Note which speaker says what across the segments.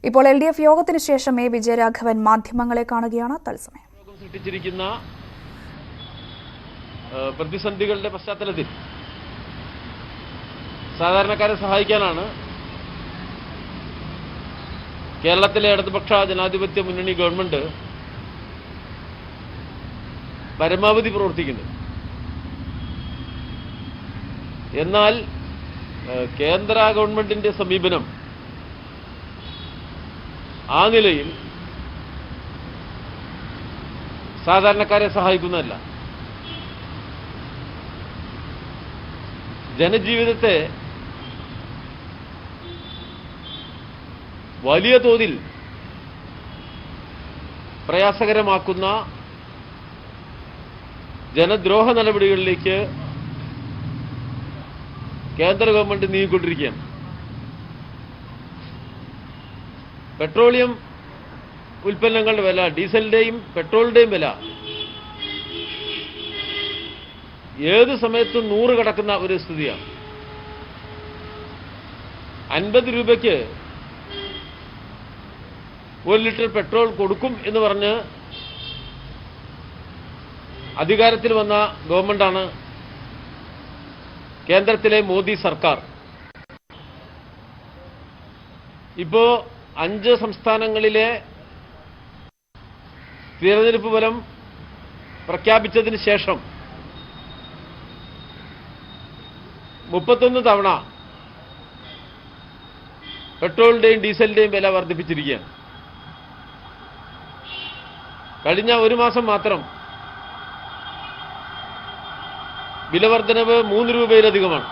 Speaker 1: ഇപ്പോൾ LDF യോഗത്തിന് ശേഷം എ വിജയരാഘവൻ മാധ്യമങ്ങളെ കാണുകയാണ്. തത്സമയം
Speaker 2: സൃഷ്ടിച്ചിരിക്കുന്ന പ്രതിസന്ധികളുടെ പശ്ചാത്തലത്തിൽ സാധാരണക്കാരെ സഹായിക്കാനാണ് കേരളത്തിലെ ഇടതുപക്ഷ ജനാധിപത്യ മുന്നണി ഗവൺമെന്റ് പരമാവധി പ്രവർത്തിക്കുന്നത്. എന്നാൽ കേന്ദ്ര ഗവൺമെന്റിന്റെ സമീപനം ആ നിലയിൽ സാധാരണക്കാരെ സഹായിക്കുന്നതല്ല. ജനജീവിതത്തെ വലിയ തോതിൽ പ്രയാസകരമാക്കുന്ന ജനദ്രോഹ നടപടികളിലേക്ക് കേന്ദ്ര ഗവൺമെന്റ് നീങ്ങിക്കൊണ്ടിരിക്കുകയാണ്. പെട്രോളിയം ഉൽപ്പന്നങ്ങളുടെ വില, ഡീസലിന്റെയും പെട്രോളിന്റെയും വില ഏത് സമയത്തും 100 കടക്കുന്ന ഒരു സ്ഥിതിയാണ്. 50 രൂപയ്ക്ക് 1 ലിറ്റർ പെട്രോൾ കൊടുക്കും എന്ന് പറഞ്ഞ് അധികാരത്തിൽ വന്ന ഗവൺമെന്റാണ് കേന്ദ്രത്തിലെ മോദി സർക്കാർ. ഇപ്പോ 5 സംസ്ഥാനങ്ങളിലെ തിരഞ്ഞെടുപ്പ് ഫലം പ്രഖ്യാപിച്ചതിന് ശേഷം 31 തവണ പെട്രോളിന്റെയും ഡീസലിന്റെയും വില വർദ്ധിപ്പിച്ചിരിക്കുകയാണ്. കഴിഞ്ഞ ഒരു മാസം മാത്രം വില വർധനവ് 3 രൂപയിലധികമാണ്.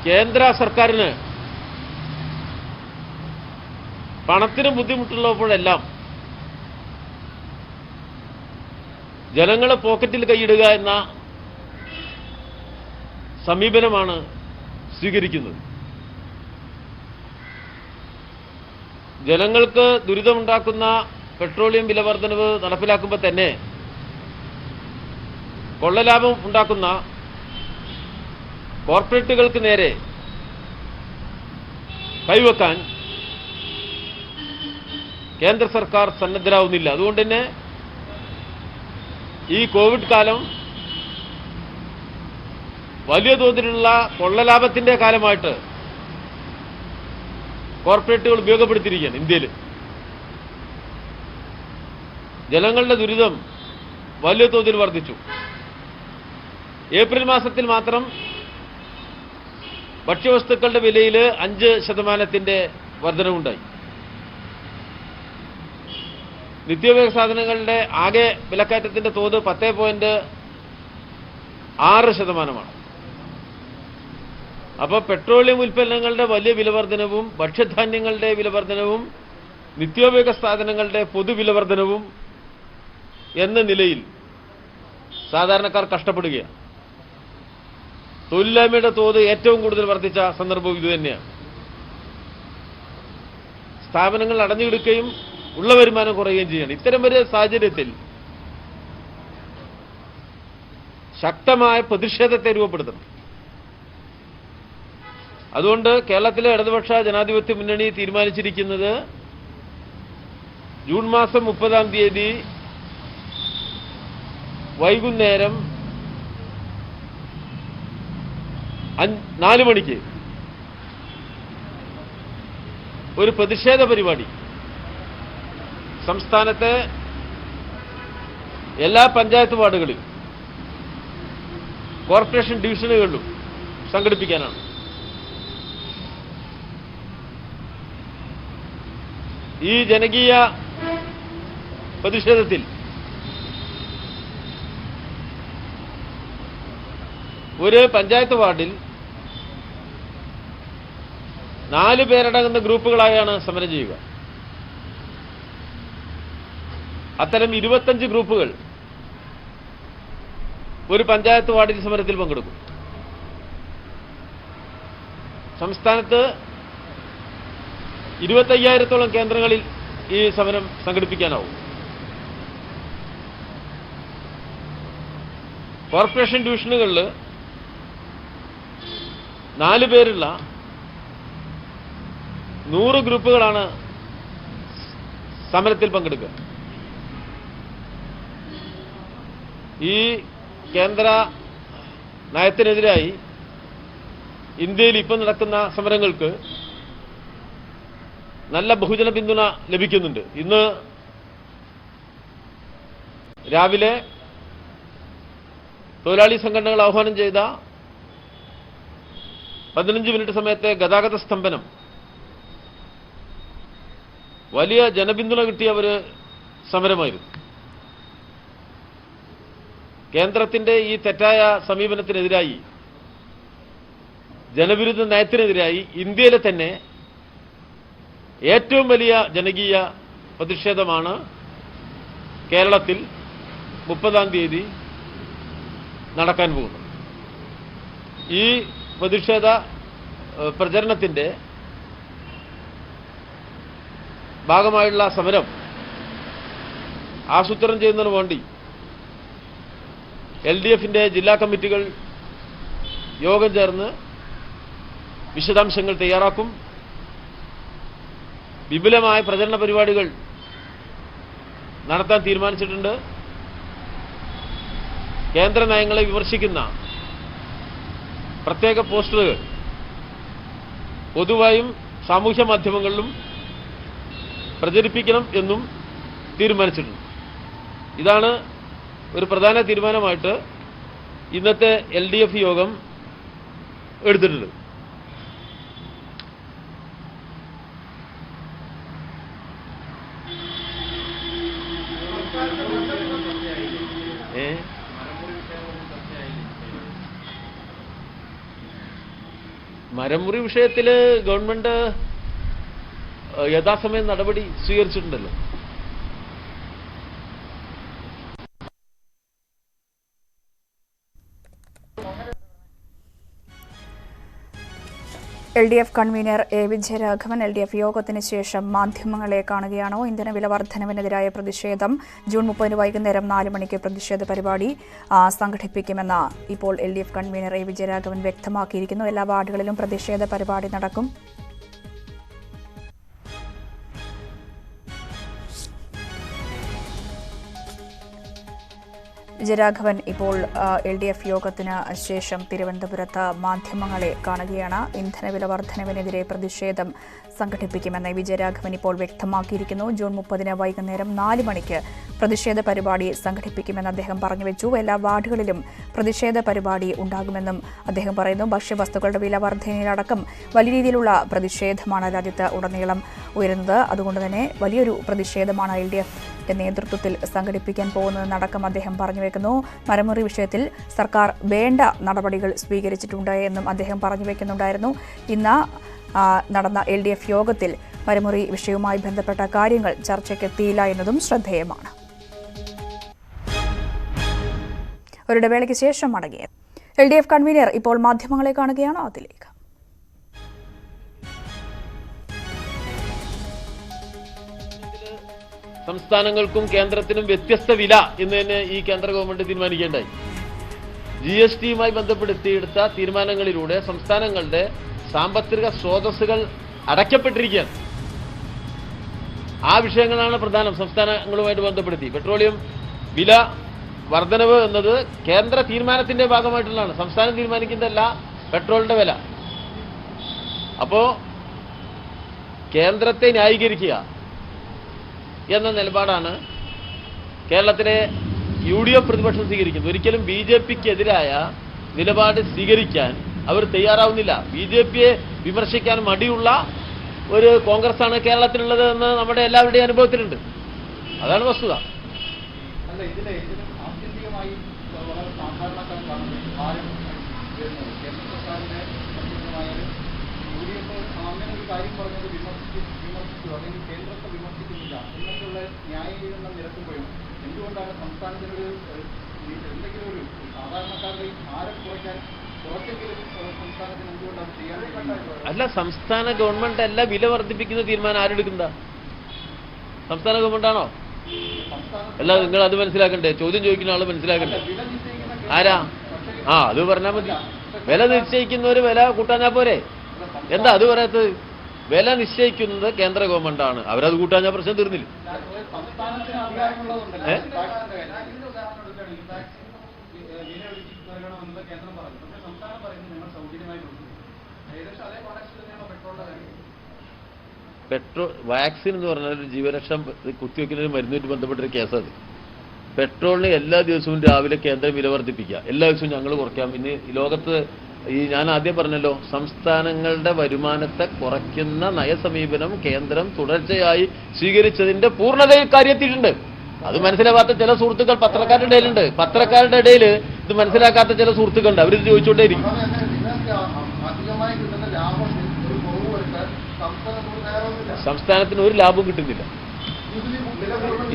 Speaker 2: കേന്ദ്ര സർക്കാരിന് പണത്തിന് ബുദ്ധിമുട്ടുള്ളപ്പോഴെല്ലാം ജനങ്ങളെ പോക്കറ്റിൽ കൈയിടുക എന്ന സമീപനമാണ് സ്വീകരിക്കുന്നത്. ജനങ്ങൾക്ക് ദുരിതമുണ്ടാക്കുന്ന പെട്രോളിയം വില വർധനവ് നടപ്പിലാക്കുമ്പോൾ തന്നെ കൊള്ളലാഭം ഉണ്ടാക്കുന്ന കോർപ്പറേറ്റുകൾക്ക് നേരെ കൈവെക്കാൻ കേന്ദ്ര സർക്കാർ സന്നദ്ധരാവുന്നില്ല. അതുകൊണ്ട് തന്നെ ഈ കോവിഡ് കാലം വലിയ തോതിലുള്ള കൊള്ളലാഭത്തിന്റെ കാലമായിട്ട് കോർപ്പറേറ്റുകൾ ഉപയോഗപ്പെടുത്തിയിരിക്കുകയാണ്. ഇന്ത്യയിൽ ജനങ്ങളുടെ ദുരിതം വലിയ തോതിൽ വർദ്ധിച്ചു. ഏപ്രിൽ മാസത്തിൽ മാത്രം ഭക്ഷ്യവസ്തുക്കളുടെ വിലയിൽ 5% വർധനവുണ്ടായി. നിത്യോപയോഗ സാധനങ്ങളുടെ ആകെ വിലക്കയറ്റത്തിന്റെ തോത് 10.6%. അപ്പോൾ പെട്രോളിയം ഉൽപ്പന്നങ്ങളുടെ വലിയ വിലവർധനവും ഭക്ഷ്യധാന്യങ്ങളുടെ വിലവർധനവും നിത്യോപയോഗ സാധനങ്ങളുടെ പൊതുവില വർധനവും എന്ന നിലയിൽ സാധാരണക്കാർ കഷ്ടപ്പെടുകയാണ്. തൊഴിലില്ലായ്മയുടെ തോത് ഏറ്റവും കൂടുതൽ വർദ്ധിച്ച സന്ദർഭവും ഇതുതന്നെയാണ്. സ്ഥാപനങ്ങൾ അടഞ്ഞുകിടക്കുകയും ഉള്ള വരുമാനം കുറയുകയും ചെയ്യണം. ഇത്തരം ഒരു സാഹചര്യത്തിൽ ശക്തമായ പ്രതിഷേധത്തെ രൂപപ്പെടുത്തണം. അതുകൊണ്ട് കേരളത്തിലെ ഇടതുപക്ഷ ജനാധിപത്യ മുന്നണി തീരുമാനിച്ചിരിക്കുന്നത് ജൂൺ മാസം 30-ാം തീയതി വൈകുന്നേരം 4 മണിക്ക് ഒരു പ്രതിഷേധ പരിപാടി സംസ്ഥാനത്തെ എല്ലാ പഞ്ചായത്ത് വാർഡുകളിലും കോർപ്പറേഷൻ ഡിവിഷനുകളിലും സംഘടിപ്പിക്കാനാണ്. ഈ ജനകീയ പ്രതിഷേധത്തിൽ ഒരു പഞ്ചായത്ത് വാർഡിൽ 4 പേരടങ്ങുന്ന ഗ്രൂപ്പുകളായാണ് സമരം ചെയ്യുക. അത്തരം 25 ഗ്രൂപ്പുകൾ ഒരു പഞ്ചായത്ത് വാർഡിൽ സമരത്തിൽ പങ്കെടുക്കും. സംസ്ഥാനത്ത് 25,000-ഓളം കേന്ദ്രങ്ങളിൽ ഈ സമരം സംഘടിപ്പിക്കാനാവും. കോർപ്പറേഷൻ ഡിവിഷനുകളിൽ 4 പേരുള്ള 100 ഗ്രൂപ്പുകളാണ് സമരത്തിൽ പങ്കെടുക്കുക. ഈ കേന്ദ്ര നയത്തിനെതിരായി ഇന്ത്യയിൽ ഇപ്പം നടക്കുന്ന സമരങ്ങൾക്ക് നല്ല ബഹുജന പിന്തുണ ലഭിക്കുന്നുണ്ട്. ഇന്ന് രാവിലെ തൊഴിലാളി സംഘടനകൾ ആഹ്വാനം ചെയ്ത 15 മിനിറ്റ് സമയത്തെ ഗതാഗത സ്തംഭനം വലിയ ജനപിന്തുണ കിട്ടിയ ഒരു സമരമായിരുന്നു. കേന്ദ്രത്തിന്റെ ഈ തെറ്റായ സമീപനത്തിനെതിരായി, ജനവിരുദ്ധ നയത്തിനെതിരായി ഇന്ത്യയിലെ തന്നെ ഏറ്റവും വലിയ ജനകീയ പ്രതിഷേധമാണ് കേരളത്തിൽ 30-ാം തീയതി നടക്കാൻ പോകുന്നത്. ഈ പ്രതിഷേധ പ്രചരണത്തിന്റെ ഭാഗമായുള്ള സമരം ആസൂത്രണം ചെയ്യുന്നതിന് വേണ്ടി LDF-ന്റെ ജില്ലാ കമ്മിറ്റികൾ യോഗം ചേർന്ന് വിശദാംശങ്ങൾ തയ്യാറാക്കും. വിപുലമായ പ്രചരണ പരിപാടികൾ നടത്താൻ തീരുമാനിച്ചിട്ടുണ്ട്. കേന്ദ്ര നയങ്ങളെ വിമർശിക്കുന്ന പ്രത്യേക പോസ്റ്ററുകൾ പൊതുവായും സാമൂഹ്യ മാധ്യമങ്ങളിലും പ്രചരിപ്പിക്കണം എന്നും തീരുമാനിച്ചിട്ടുണ്ട്. ഇതാണ് ഒരു പ്രധാന തീരുമാനമായിട്ട് ഇന്നത്തെ LDF യോഗം എടുത്തിട്ടുണ്ട്. മരമുറി വിഷയത്തിൽ ഗവൺമെന്റ് യഥാസമയം നടപടി സ്വീകരിച്ചിട്ടുണ്ടല്ലോ.
Speaker 1: LDF convener A. Vijayaraghavan LDF യോഗത്തിന് ശേഷം മാധ്യമങ്ങളെ കാണുകയാണോ? ഇന്ധന വില വർധനവിനെതിരായ പ്രതിഷേധം ജൂൺ 30 വൈകുന്നേരം 4 മണിക്ക് പ്രതിഷേധ പരിപാടി സംഘടിപ്പിക്കുമെന്ന് ഇപ്പോൾ LDF കൺവീനർ A. വിജയരാഘവൻ വ്യക്തമാക്കിയിരിക്കുന്നു. എല്ലാ വാർഡുകളിലും പ്രതിഷേധ പരിപാടി നടക്കും. വിജയരാഘവൻ ഇപ്പോൾ LDF യോഗത്തിന് ശേഷം തിരുവനന്തപുരത്ത് മാധ്യമങ്ങളെ കാണുകയാണ്. ഇന്ധനവില വർധനവിനെതിരെ പ്രതിഷേധം സംഘടിപ്പിക്കുമെന്ന് വിജയരാഘവൻ ഇപ്പോൾ വ്യക്തമാക്കിയിരിക്കുന്നു. ജൂൺ 30 വൈകുന്നേരം 4 മണിക്ക് പ്രതിഷേധ പരിപാടി സംഘടിപ്പിക്കുമെന്ന് അദ്ദേഹം പറഞ്ഞുവെച്ചു. എല്ലാ വാർഡുകളിലും പ്രതിഷേധ പരിപാടി ഉണ്ടാകുമെന്നും അദ്ദേഹം പറയുന്നു. ഭക്ഷ്യവസ്തുക്കളുടെ വില വർധനയിലടക്കം വലിയ രീതിയിലുള്ള പ്രതിഷേധമാണ് രാജ്യത്ത് ഉടനീളം ഉയരുന്നത്. അതുകൊണ്ട് തന്നെ വലിയൊരു പ്രതിഷേധമാണ് LDF നേതൃത്വത്തിൽ സംഘടിപ്പിക്കാൻ പോകുന്നതെന്നടക്കം അദ്ദേഹം പറഞ്ഞുവെക്കുന്നു. മരമുറി വിഷയത്തിൽ സർക്കാർ വേണ്ട നടപടികൾ സ്വീകരിച്ചിട്ടുണ്ട് എന്നും അദ്ദേഹം പറഞ്ഞുവെക്കുന്നുണ്ടായിരുന്നു. ഇന്ന് നടന്ന LDF യോഗത്തിൽ മരമുറി വിഷയവുമായി ബന്ധപ്പെട്ട കാര്യങ്ങൾ ചർച്ചയ്ക്കെത്തിയില്ല എന്നതും ശ്രദ്ധേയമാണ്. ഒരിടവേളയ്ക്ക് ശേഷം മടങ്ങിയത് LDF കൺവീനർ ഇപ്പോൾ മാധ്യമങ്ങളെ കാണുകയാണ്. അതിലേക്ക്
Speaker 2: സംസ്ഥാനങ്ങൾക്കും കേന്ദ്രത്തിനും വ്യത്യസ്ത വില എന്ന് തന്നെ ഈ കേന്ദ്ര ഗവൺമെന്റ് തീരുമാനിക്കേണ്ടായി. GST-യുമായി ബന്ധപ്പെടുത്തിയെടുത്ത തീരുമാനങ്ങളിലൂടെ സംസ്ഥാനങ്ങളുടെ സാമ്പത്തിക സ്രോതസ്സുകൾ അടയ്ക്കപ്പെട്ടിരിക്കുകയാണ്. ആ വിഷയങ്ങളാണ് പ്രധാനം. സംസ്ഥാനങ്ങളുമായിട്ട് ബന്ധപ്പെടുത്തി പെട്രോളിയം വില വർധനവ് എന്നത് കേന്ദ്ര തീരുമാനത്തിന്റെ ഭാഗമായിട്ടുള്ളതാണ്. സംസ്ഥാനം തീരുമാനിക്കുന്നതല്ല പെട്രോളിന്റെ വില. അപ്പോ കേന്ദ്രത്തെ ന്യായീകരിക്കുക എന്ന നിലപാടാണ് കേരളത്തിലെ UDF പ്രതിപക്ഷം സ്വീകരിക്കുന്നത്. ഒരിക്കലും BJP-ക്കെതിരായ നിലപാട് സ്വീകരിക്കാൻ അവർ തയ്യാറാവുന്നില്ല. BJP-യെ വിമർശിക്കാൻ മടിയുള്ള ഒരു കോൺഗ്രസ്സാണ് കേരളത്തിലുള്ളത് എന്ന് നമ്മുടെ എല്ലാവരുടെയും അനുഭവത്തിലുണ്ട്. അതാണ് വസ്തുത.
Speaker 3: എന്തുകൊണ്ടാണ് സംസ്ഥാനത്തിനൊരു എന്തെങ്കിലും ഒരു സാധാരണക്കാരുടെ ഭാരം കുറയ്ക്കാൻ
Speaker 2: അല്ല, സംസ്ഥാന ഗവൺമെന്റ് അല്ല വില വർദ്ധിപ്പിക്കുന്ന തീരുമാനം ആരെടുക്കുന്നതാ? സംസ്ഥാന ഗവൺമെന്റാണോ? അല്ല, നിങ്ങൾ അത് മനസ്സിലാക്കണ്ടേ? ചോദ്യം ചോദിക്കുന്ന ആള് മനസ്സിലാക്കണ്ടേ? ആരാ? അത് പറഞ്ഞാൽ മതി. വില നിശ്ചയിക്കുന്നവര് വില കൂട്ടാഞ്ഞാ പോരെ? എന്താ അത് പറയാത്തത്? വില നിശ്ചയിക്കുന്നത് കേന്ദ്ര ഗവൺമെന്റാണ്. അവരത് കൂട്ടാഞ്ഞാ പ്രശ്നം തീർന്നില്ല. വാക്സിൻ എന്ന് പറഞ്ഞാൽ ഒരു ജീവരക്ഷ കുത്തിവെക്കുന്നതിന് മരുന്നുമായിട്ട് ബന്ധപ്പെട്ടൊരു കേസത്. പെട്രോളിന് എല്ലാ ദിവസവും രാവിലെ കേന്ദ്രം വില വർദ്ധിപ്പിക്കുക, എല്ലാ ദിവസവും ഞങ്ങൾ കുറയ്ക്കാം. ഇനി ലോകത്ത് ഞാൻ ആദ്യം പറഞ്ഞല്ലോ, സംസ്ഥാനങ്ങളുടെ വരുമാനത്തെ കുറയ്ക്കുന്ന നയസമീപനം കേന്ദ്രം തുടർച്ചയായി സ്വീകരിച്ചതിന്റെ പൂർണ്ണതയിൽ കാര്യത്തിലുണ്ട്. അത് മനസ്സിലാക്കാത്ത ചില സുഹൃത്തുക്കൾ പത്രക്കാരുടെ ഇടയിലുണ്ട്. പത്രക്കാരുടെ ഇടയിൽ ഇത് മനസ്സിലാക്കാത്ത ചില സുഹൃത്തുക്കളുണ്ട്. അവരിത് ചോദിച്ചുകൊണ്ടേയിരിക്കും. സംസ്ഥാനത്തിന് ഒരു ലാഭവും കിട്ടുന്നില്ല.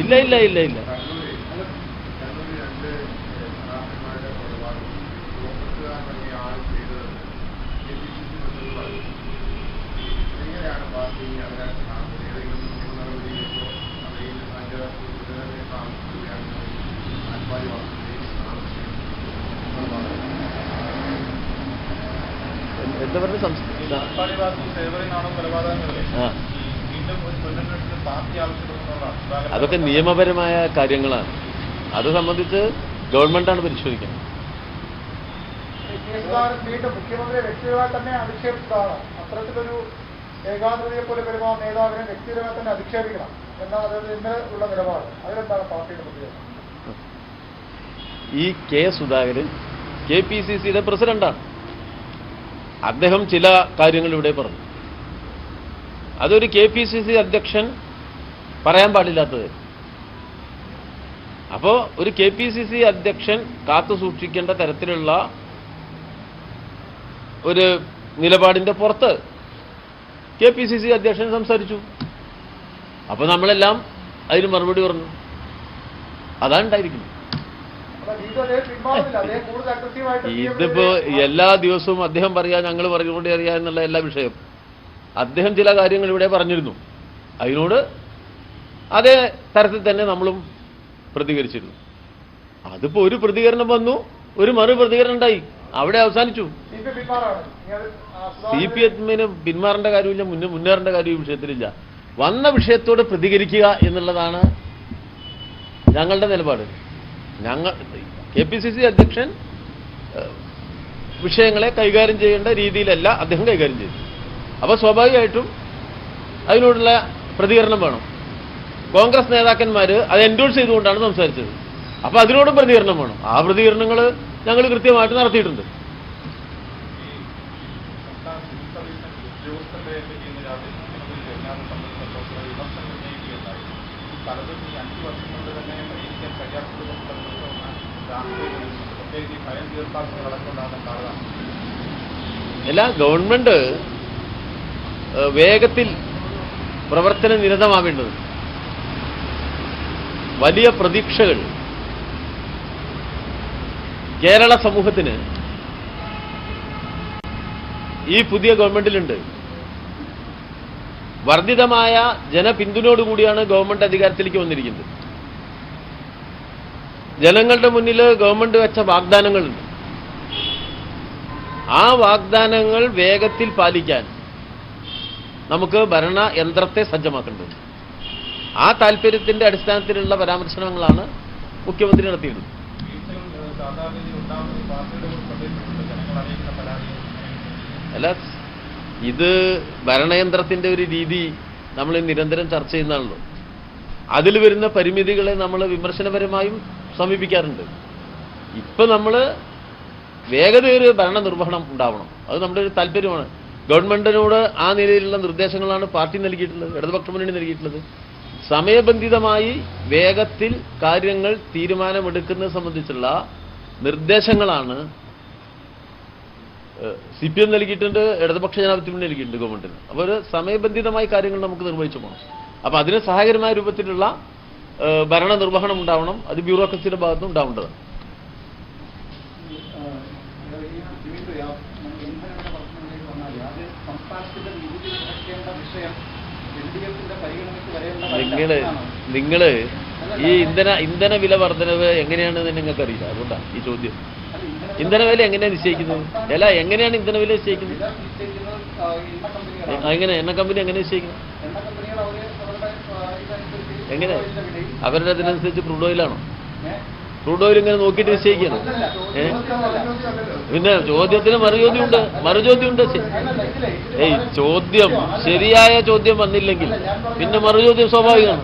Speaker 2: ഇല്ല ഇല്ല ഇല്ല ഇല്ല എന്താ പറഞ്ഞ അതൊക്കെ നിയമപരമായ കാര്യങ്ങളാണ്. അത് സംബന്ധിച്ച് ഗവൺമെന്റാണ് പരിശോധിക്കുന്നത്.
Speaker 3: മുഖ്യമന്ത്രി വ്യക്തിപരമായി തന്നെ അധിക്ഷേപിച്ചതാണ്. അത്തരത്തിലൊരു ഏകാഗ്രതയെ പോലെ പെരുമാറുന്ന നേതാവിനെ വ്യക്തിപരമായി തന്നെ അധിക്ഷേപിക്കണം എന്നാണ് ഇന്ന് ഉള്ള നിലപാട്. അതിലെന്താണ് പാർട്ടിയുടെ പ്രതികരണം?
Speaker 2: ഈ കെ സുധാകരൻ KPCCയുടെ പ്രസിഡന്റാണ്. അദ്ദേഹം ചില കാര്യങ്ങൾ ഇവിടെ പറഞ്ഞു. അതൊരു KPCC അധ്യക്ഷൻ പറയാൻ പാടില്ലാത്തത്. അപ്പോ ഒരു KPCC അധ്യക്ഷൻ കാത്തു സൂക്ഷിക്കേണ്ട തരത്തിലുള്ള ഒരു നിലപാടിന്റെ പുറത്ത് KPCC അധ്യക്ഷൻ സംസാരിച്ചു. അപ്പൊ നമ്മളെല്ലാം അതിന് മറുപടി പറഞ്ഞു. അതാണ് ഉണ്ടായിരിക്കുന്നത്. ഇതിപ്പോ എല്ലാ ദിവസവും അദ്ദേഹം പറയാ, ഞങ്ങൾ പറഞ്ഞുകൊണ്ടേ അറിയാ എന്നുള്ള എല്ലാ വിഷയം അദ്ദേഹം ചില കാര്യങ്ങൾ ഇവിടെ പറഞ്ഞിരുന്നു. അതിനോട് അതേ തരത്തിൽ തന്നെ നമ്മളും പ്രതികരിച്ചിരുന്നു. അതിപ്പോ ഒരു പ്രതികരണം വന്നു, ഒരു മറു പ്രതികരണം ഉണ്ടായി, അവിടെ അവസാനിച്ചു. CPM-ന് പിന്മാറേണ്ട കാര്യമില്ല, മുന്നേറേണ്ട കാര്യം ഈ വിഷയത്തിലില്ല. വന്ന വിഷയത്തോട് പ്രതികരിക്കുക എന്നുള്ളതാണ് ഞങ്ങളുടെ നിലപാട്. KPCC അധ്യക്ഷൻ വിഷയങ്ങളെ കൈകാര്യം ചെയ്യേണ്ട രീതിയിലല്ല അദ്ദേഹം കൈകാര്യം ചെയ്തു. അപ്പോൾ സ്വാഭാവികമായിട്ടും അതിനോടുള്ള പ്രതികരണം വേണം. കോൺഗ്രസ് നേതാക്കന്മാർ അത് എൻഡോഴ്സ് ചെയ്തുകൊണ്ടാണ് സംസാരിച്ചത്. അപ്പോൾ അതിനോടും പ്രതികരണം വേണം. ആ പ്രതികരണങ്ങൾ ഞങ്ങൾ കൃത്യമായിട്ട് നടത്തിയിട്ടുണ്ട്. എല്ലാ ഗവൺമെന്റ് വേഗത്തിൽ പ്രവർത്തന നിരതമാവേണ്ടത്. വലിയ പ്രതീക്ഷകൾ കേരള സമൂഹത്തിന് ഈ പുതിയ ഗവൺമെന്റിലുണ്ട്. വർദ്ധിതമായ ജനപിന്തുണയോടുകൂടിയാണ് ഗവൺമെന്റ് അധികാരത്തിലേക്ക് വന്നിരിക്കുന്നത്. ജനങ്ങളുടെ മുന്നിൽ ഗവൺമെന്റ് വെച്ച വാഗ്ദാനങ്ങളുണ്ട്. ആ വാഗ്ദാനങ്ങൾ വേഗത്തിൽ പാലിക്കാൻ നമുക്ക് ഭരണയന്ത്രത്തെ സജ്ജമാക്കേണ്ടത്. ആ താല്പര്യത്തിന്റെ അടിസ്ഥാനത്തിലുള്ള പരാമർശനങ്ങളാണ് മുഖ്യമന്ത്രി നടത്തിയത്. അല്ല, ഇത് ഭരണയന്ത്രത്തിന്റെ ഒരു രീതി നമ്മൾ നിരന്തരം ചർച്ച ചെയ്യുന്നതാണല്ലോ. അതിൽ വരുന്ന പരിമിതികളെ നമ്മൾ വിമർശനപരമായും സമീപിക്കാറുണ്ട്. ഇപ്പൊ നമ്മൾ വേഗതയേറിയ ഭരണ നിർവഹണം ഉണ്ടാവണം. അത് നമ്മുടെ ഒരു താല്പര്യമാണ്. ഗവൺമെന്റിനോട് ആ നിലയിലുള്ള നിർദ്ദേശങ്ങളാണ് പാർട്ടി നൽകിയിട്ടുള്ളത്, ഇടതുപക്ഷ മുന്നണി നൽകിയിട്ടുള്ളത്. സമയബന്ധിതമായി വേഗത്തിൽ കാര്യങ്ങൾ തീരുമാനമെടുക്കുന്നത് സംബന്ധിച്ചുള്ള നിർദ്ദേശങ്ങളാണ് CPM നൽകിയിട്ടുണ്ട്, ഇടതുപക്ഷ ജനാധിപത്യ മുന്നണി നൽകിയിട്ടുണ്ട് ഗവൺമെന്റിന്. അപ്പോൾ ഒരു സമയബന്ധിതമായി കാര്യങ്ങൾ നമുക്ക് നിർവഹിച്ചു പോകണം. അപ്പൊ അതിന് സഹായകരമായ രൂപത്തിലുള്ള ഭരണ നിർവഹണം ഉണ്ടാവണം. അത് ബ്യൂറോക്രസിയുടെ ഭാഗത്തും ഉണ്ടാവേണ്ടതാണ്.
Speaker 3: സംസ്ഥാനത്തിന്റെ നികുതി കുറയ്ക്കേണ്ട വിഷയം LDFന്റെ പരിഗണനയ്ക്ക് വരേണ്ട
Speaker 2: നിങ്ങള് ഈ ഇന്ധന വില വർധനവ് എങ്ങനെയാണെന്ന് നിങ്ങൾക്ക് അറിയില്ല. അതുകൊണ്ടാണ് ഈ ചോദ്യം. ഇന്ധന വില എങ്ങനെയാണ് നിശ്ചയിക്കുന്നത്? അല്ല, എങ്ങനെയാണ് ഇന്ധന വില നിശ്ചയിക്കുന്നത്? എങ്ങനെ എണ്ണ കമ്പനി എങ്ങനെ നിശ്ചയിക്കുന്നത്? എങ്ങനെ അവരുടെ അതിനനുസരിച്ച് ക്രൂഡ് ഓയിലാണോ? ക്രൂഡ് ഓയിൽ ഇങ്ങനെ നോക്കിയിട്ട് നിശ്ചയിക്കണം. പിന്നെ ചോദ്യത്തിന് മറുചോദ്യമുണ്ട്. ചോദ്യം ശരിയായ ചോദ്യം വന്നില്ലെങ്കിൽ പിന്നെ മറുചോദ്യം സ്വാഭാവികമാണ്.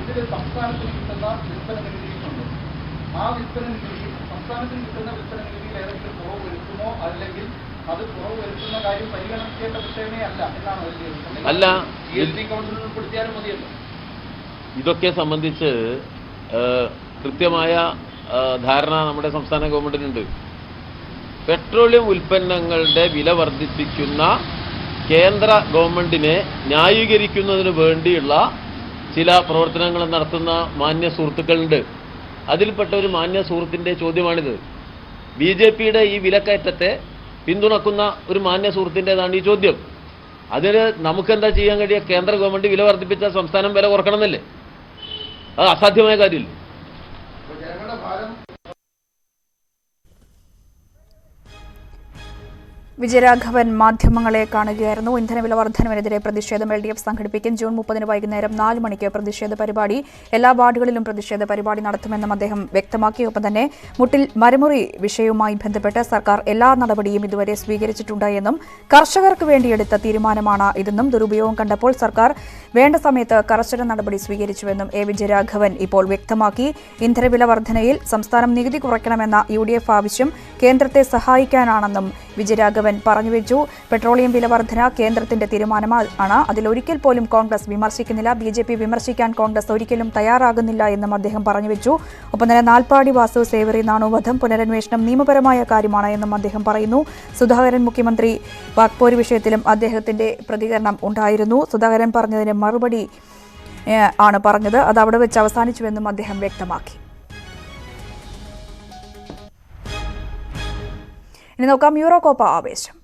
Speaker 2: അല്ല, ഇതൊക്കെ സംബന്ധിച്ച് കൃത്യമായ ധാരണ നമ്മുടെ സംസ്ഥാന ഗവൺമെന്റിനുണ്ട്. പെട്രോളിയം ഉൽപ്പന്നങ്ങളുടെ വില വർദ്ധിപ്പിക്കുന്ന കേന്ദ്ര ഗവൺമെന്റിനെ ന്യായീകരിക്കുന്നതിന് വേണ്ടിയുള്ള ചില പ്രവർത്തനങ്ങൾ നടത്തുന്ന മാന്യ സുഹൃത്തുക്കളുണ്ട്. അതിൽപ്പെട്ട ഒരു മാന്യ സുഹൃത്തിന്റെ ചോദ്യമാണിത്. BJPയുടെ ഈ വിലക്കയറ്റത്തെ പിന്തുണക്കുന്ന ഒരു മാന്യ സുഹൃത്തിൻ്റെതാണ് ഈ ചോദ്യം. അതിന് നമുക്കെന്താ ചെയ്യാൻ കഴിയുക? കേന്ദ്ര ഗവൺമെന്റ് വില വർദ്ധിപ്പിച്ച സംസ്ഥാനം വില കുറക്കണമെന്നല്ലേ? അത് അസാധ്യമായ കാര്യമില്ല.
Speaker 1: വിജയരാഘവൻ മാധ്യമങ്ങളെ കാണുകയായിരുന്നു. ഇന്ധനവില വർധനവിനെതിരെ പ്രതിഷേധം LDF സംഘടിപ്പിക്കും. ജൂൺ 30 വൈകുന്നേരം 4 മണിക്ക് പ്രതിഷേധ പരിപാടി. എല്ലാ വാർഡുകളിലും പ്രതിഷേധ പരിപാടി നടത്തുമെന്നും അദ്ദേഹം വ്യക്തമാക്കി. ഒപ്പം തന്നെ മുട്ടിൽ മരമുറി വിഷയവുമായി ബന്ധപ്പെട്ട് സർക്കാർ എല്ലാ നടപടിയും ഇതുവരെ സ്വീകരിച്ചിട്ടുണ്ട് എന്നും കർഷകർക്ക് വേണ്ടിയെടുത്ത തീരുമാനമാണ് ഇതെന്നും ദുരുപയോഗം കണ്ടപ്പോൾ സർക്കാർ വേണ്ട സമയത്ത് കർശന നടപടി സ്വീകരിച്ചുവെന്നും വിജയരാഘവൻ ഇപ്പോൾ വ്യക്തമാക്കി. ഇന്ധനവില വർധനയിൽ സംസ്ഥാനം നികുതി കുറയ്ക്കണമെന്ന UDF ആവശ്യം കേന്ദ്രത്തെ സഹായിക്കാനാണെന്നും വിജയരാഘവൻ പറഞ്ഞുവെച്ചു. പെട്രോളിയം വില വർധന കേന്ദ്രത്തിന്റെ തീരുമാനമാണ്. അതിലൊരിക്കൽ പോലും കോൺഗ്രസ് വിമർശിക്കുന്നില്ല. BJP വിമർശിക്കാൻ കോൺഗ്രസ് ഒരിക്കലും തയ്യാറാകുന്നില്ല എന്നും അദ്ദേഹം പറഞ്ഞുവെച്ചു. ഒപ്പം തന്നെ നാൽപ്പാടി വാസു സേവറി നാണുവധം പുനരന്വേഷണം നിയമപരമായ കാര്യമാണ് എന്നും അദ്ദേഹം പറയുന്നു. സുധാകരൻ മുഖ്യമന്ത്രി വാക്പോര് വിഷയത്തിലും അദ്ദേഹത്തിന്റെ പ്രതികരണം ഉണ്ടായിരുന്നു. സുധാകരൻ പറഞ്ഞതിന് മറുപടി ആണ് പറഞ്ഞത്. അത് അവിടെ വെച്ച് അവസാനിച്ചുവെന്നും അദ്ദേഹം വ്യക്തമാക്കി. ഇനി നോക്കാം യൂറോകോപ്പ ആവേശം.